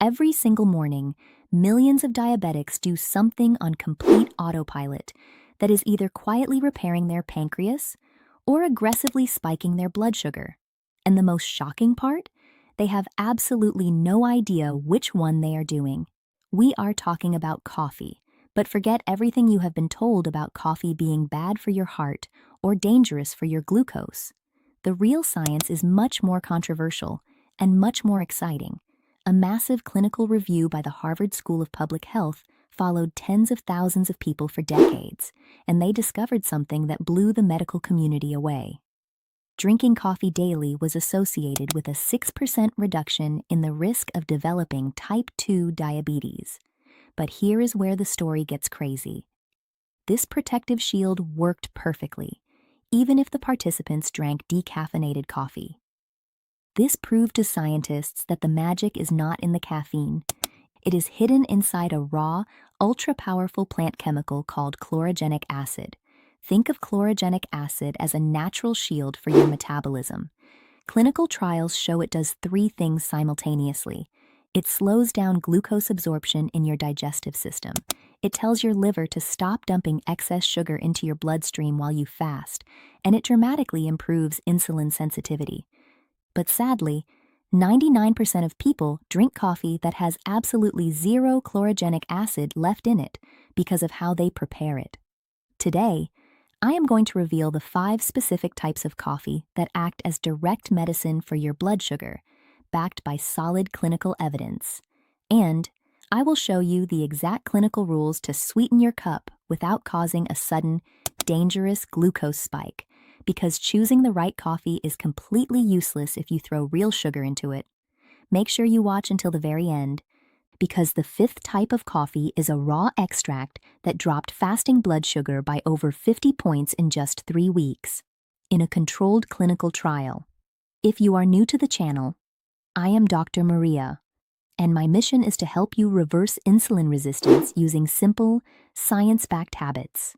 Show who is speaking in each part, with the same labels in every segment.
Speaker 1: Every single morning, millions of diabetics do something on complete autopilot that is either quietly repairing their pancreas or aggressively spiking their blood sugar. And the most shocking part? They have absolutely no idea which one they are doing. We are talking about coffee, but forget everything you have been told about coffee being bad for your heart or dangerous for your glucose. The real science is much more controversial and much more exciting. A massive clinical review by the Harvard School of Public Health followed tens of thousands of people for decades, and they discovered something that blew the medical community away. Drinking coffee daily was associated with a 6% reduction in the risk of developing type 2 diabetes. But here is where the story gets crazy. This protective shield worked perfectly, even if the participants drank decaffeinated coffee. This proved to scientists that the magic is not in the caffeine. It is hidden inside a raw, ultra-powerful plant chemical called chlorogenic acid. Think of chlorogenic acid as a natural shield for your metabolism. Clinical trials show it does three things simultaneously. It slows down glucose absorption in your digestive system. It tells your liver to stop dumping excess sugar into your bloodstream while you fast, and it dramatically improves insulin sensitivity. But sadly, 99% of people drink coffee that has absolutely zero chlorogenic acid left in it because of how they prepare it. Today, I am going to reveal the 5 specific types of coffee that act as direct medicine for your blood sugar, backed by solid clinical evidence. And I will show you the exact clinical rules to sweeten your cup without causing a sudden, dangerous glucose spike, because choosing the right coffee is completely useless if you throw real sugar into it. Make sure you watch until the very end, because the 5th type of coffee is a raw extract that dropped fasting blood sugar by over 50 points in just 3 weeks, in a controlled clinical trial. If you are new to the channel, I am Dr. Maria, and my mission is to help you reverse insulin resistance using simple, science-backed habits.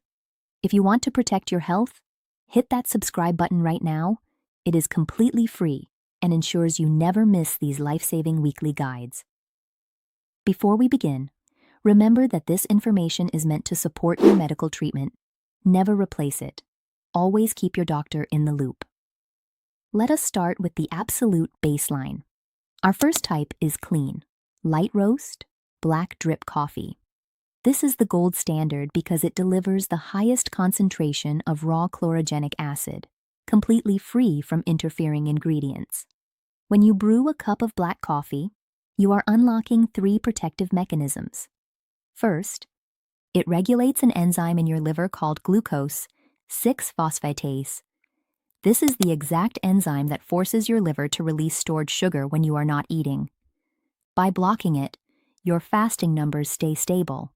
Speaker 1: If you want to protect your health, hit that subscribe button right now. It is completely free and ensures you never miss these life-saving weekly guides. Before we begin, remember that this information is meant to support your medical treatment. Never replace it. Always keep your doctor in the loop. Let us start with the absolute baseline. Our first type is clean, light roast, black drip coffee. This is the gold standard because it delivers the highest concentration of raw chlorogenic acid, completely free from interfering ingredients. When you brew a cup of black coffee, you are unlocking 3 protective mechanisms. First, it regulates an enzyme in your liver called glucose 6-phosphatase. This is the exact enzyme that forces your liver to release stored sugar when you are not eating. By blocking it, your fasting numbers stay stable.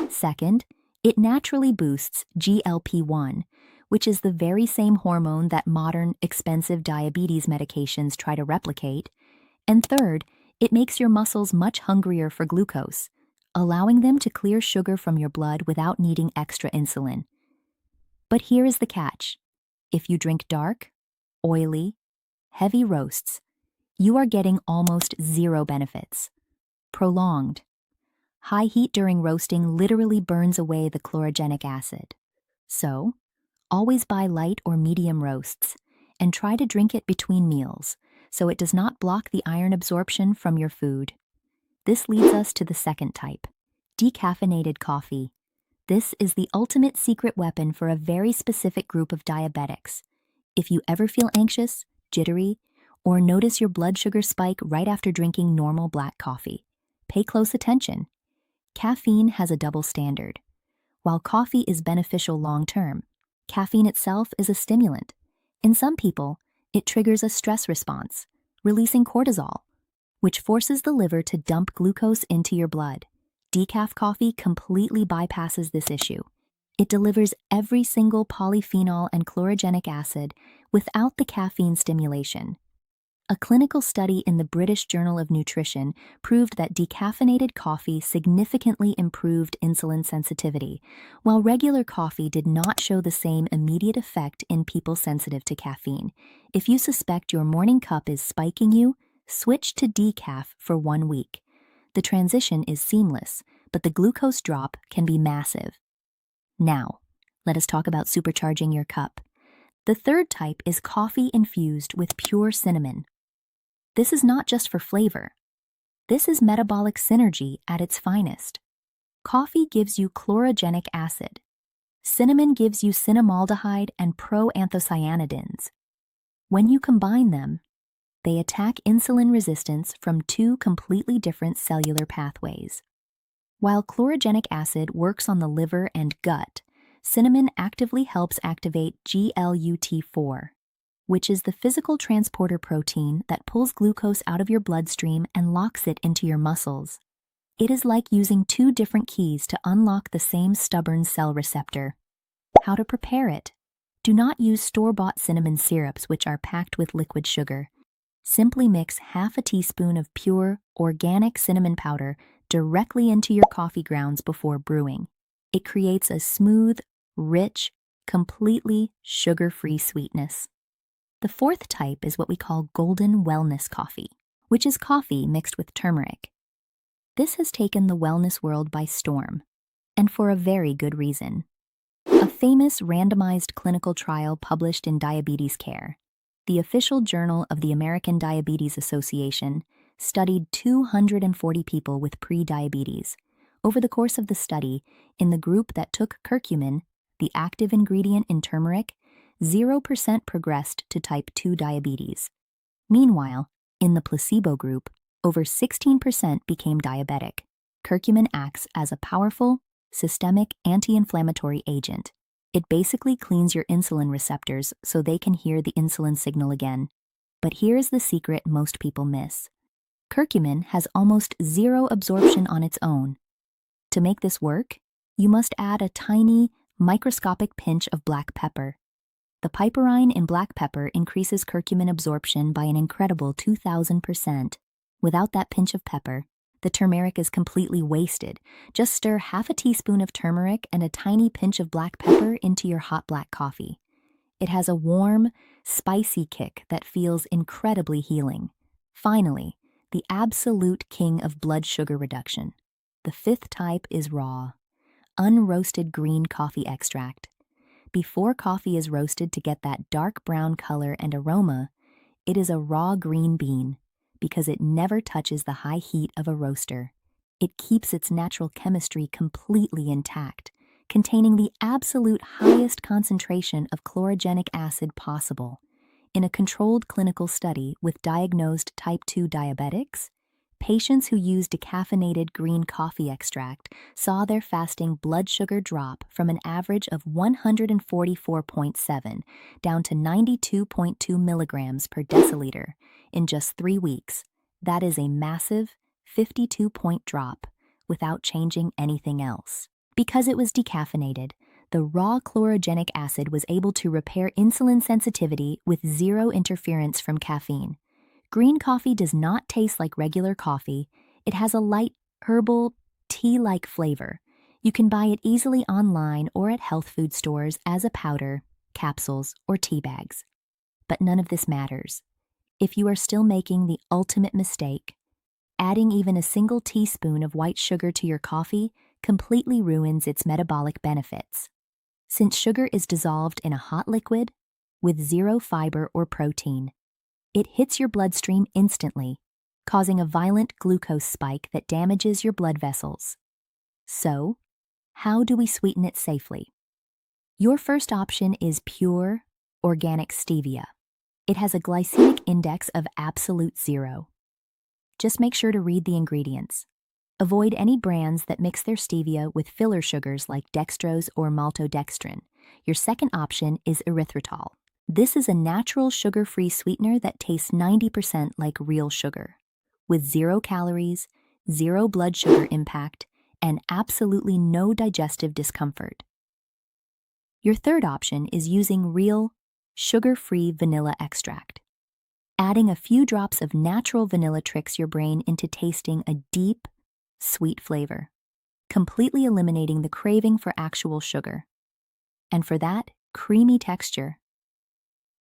Speaker 1: Second, it naturally boosts GLP-1, which is the very same hormone that modern, expensive diabetes medications try to replicate. And third, it makes your muscles much hungrier for glucose, allowing them to clear sugar from your blood without needing extra insulin. But here is the catch. If you drink dark, oily, heavy roasts, you are getting almost zero benefits. Prolonged. High heat during roasting literally burns away the chlorogenic acid. So, always buy light or medium roasts, and try to drink it between meals, so it does not block the iron absorption from your food. This leads us to the second type, decaffeinated coffee. This is the ultimate secret weapon for a very specific group of diabetics. If you ever feel anxious, jittery, or notice your blood sugar spike right after drinking normal black coffee, pay close attention. Caffeine has a double standard. While coffee is beneficial long-term, caffeine itself is a stimulant. In some people, it triggers a stress response, releasing cortisol, which forces the liver to dump glucose into your blood. Decaf coffee completely bypasses this issue. It delivers every single polyphenol and chlorogenic acid without the caffeine stimulation. A clinical study in the British Journal of Nutrition proved that decaffeinated coffee significantly improved insulin sensitivity, while regular coffee did not show the same immediate effect in people sensitive to caffeine. If you suspect your morning cup is spiking you, switch to decaf for 1 week. The transition is seamless, but the glucose drop can be massive. Now, let us talk about supercharging your cup. The third type is coffee infused with pure cinnamon. This is not just for flavor. This is metabolic synergy at its finest. Coffee gives you chlorogenic acid. Cinnamon gives you cinnamaldehyde and proanthocyanidins. When you combine them, they attack insulin resistance from two completely different cellular pathways. While chlorogenic acid works on the liver and gut, cinnamon actively helps activate GLUT4, which is the physical transporter protein that pulls glucose out of your bloodstream and locks it into your muscles. It is like using two different keys to unlock the same stubborn cell receptor. How to prepare it? Do not use store-bought cinnamon syrups, which are packed with liquid sugar. Simply mix half a teaspoon of pure, organic cinnamon powder directly into your coffee grounds before brewing. It creates a smooth, rich, completely sugar-free sweetness. The fourth type is what we call golden wellness coffee, which is coffee mixed with turmeric. This has taken the wellness world by storm, and for a very good reason. A famous randomized clinical trial published in Diabetes Care, the official journal of the American Diabetes Association, studied 240 people with pre-diabetes. Over the course of the study, in the group that took curcumin, the active ingredient in turmeric, 0% progressed to type 2 diabetes. Meanwhile, in the placebo group, over 16% became diabetic. Curcumin acts as a powerful, systemic anti-inflammatory agent. It basically cleans your insulin receptors so they can hear the insulin signal again. But here is the secret most people miss. Curcumin has almost zero absorption on its own. To make this work, you must add a tiny, microscopic pinch of black pepper. The piperine in black pepper increases curcumin absorption by an incredible 2,000%. Without that pinch of pepper, the turmeric is completely wasted. Just stir half a teaspoon of turmeric and a tiny pinch of black pepper into your hot black coffee. It has a warm, spicy kick that feels incredibly healing. Finally, the absolute king of blood sugar reduction. The fifth type is raw, unroasted green coffee extract. Before coffee is roasted to get that dark brown color and aroma, it is a raw green bean because it never touches the high heat of a roaster. It keeps its natural chemistry completely intact, containing the absolute highest concentration of chlorogenic acid possible. In a controlled clinical study with diagnosed type 2 diabetics, patients who used decaffeinated green coffee extract saw their fasting blood sugar drop from an average of 144.7 down to 92.2 milligrams per deciliter in just 3 weeks. That is a massive 52-point drop without changing anything else. Because it was decaffeinated, the raw chlorogenic acid was able to repair insulin sensitivity with zero interference from caffeine. Green coffee does not taste like regular coffee. It has a light, herbal, tea-like flavor. You can buy it easily online or at health food stores as a powder, capsules, or tea bags. But none of this matters. If you are still making the ultimate mistake, adding even a single teaspoon of white sugar to your coffee completely ruins its metabolic benefits. Since sugar is dissolved in a hot liquid with zero fiber or protein, it hits your bloodstream instantly, causing a violent glucose spike that damages your blood vessels. So, how do we sweeten it safely? Your first option is pure, organic stevia. It has a glycemic index of absolute 0. Just make sure to read the ingredients. Avoid any brands that mix their stevia with filler sugars like dextrose or maltodextrin. Your second option is erythritol. This is a natural sugar-free sweetener that tastes 90% like real sugar, with 0 calories, 0 blood sugar impact, and absolutely no digestive discomfort. Your third option is using real, sugar-free vanilla extract. Adding a few drops of natural vanilla tricks your brain into tasting a deep, sweet flavor, completely eliminating the craving for actual sugar. And for that creamy texture,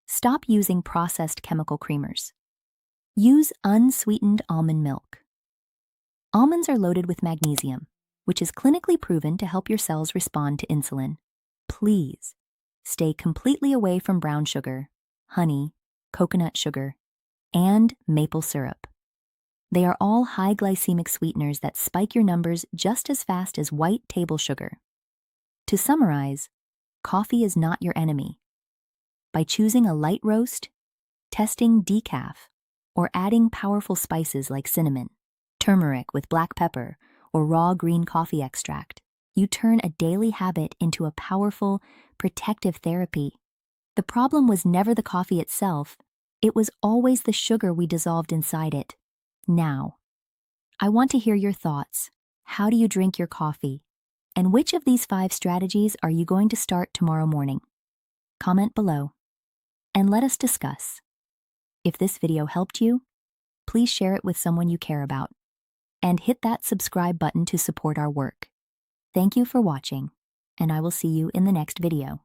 Speaker 1: stop using processed chemical creamers. Use unsweetened almond milk. Almonds are loaded with magnesium, which is clinically proven to help your cells respond to insulin. Please stay completely away from brown sugar, honey, coconut sugar, and maple syrup. They are all high glycemic sweeteners that spike your numbers just as fast as white table sugar. To summarize, coffee is not your enemy. By choosing a light roast, testing decaf, or adding powerful spices like cinnamon, turmeric with black pepper, or raw green coffee extract, you turn a daily habit into a powerful, protective therapy. The problem was never the coffee itself, it was always the sugar we dissolved inside it. Now, I want to hear your thoughts. How do you drink your coffee? And which of these 5 strategies are you going to start tomorrow morning? Comment below, and let us discuss. If this video helped you, please share it with someone you care about, and hit that subscribe button to support our work. Thank you for watching, and I will see you in the next video.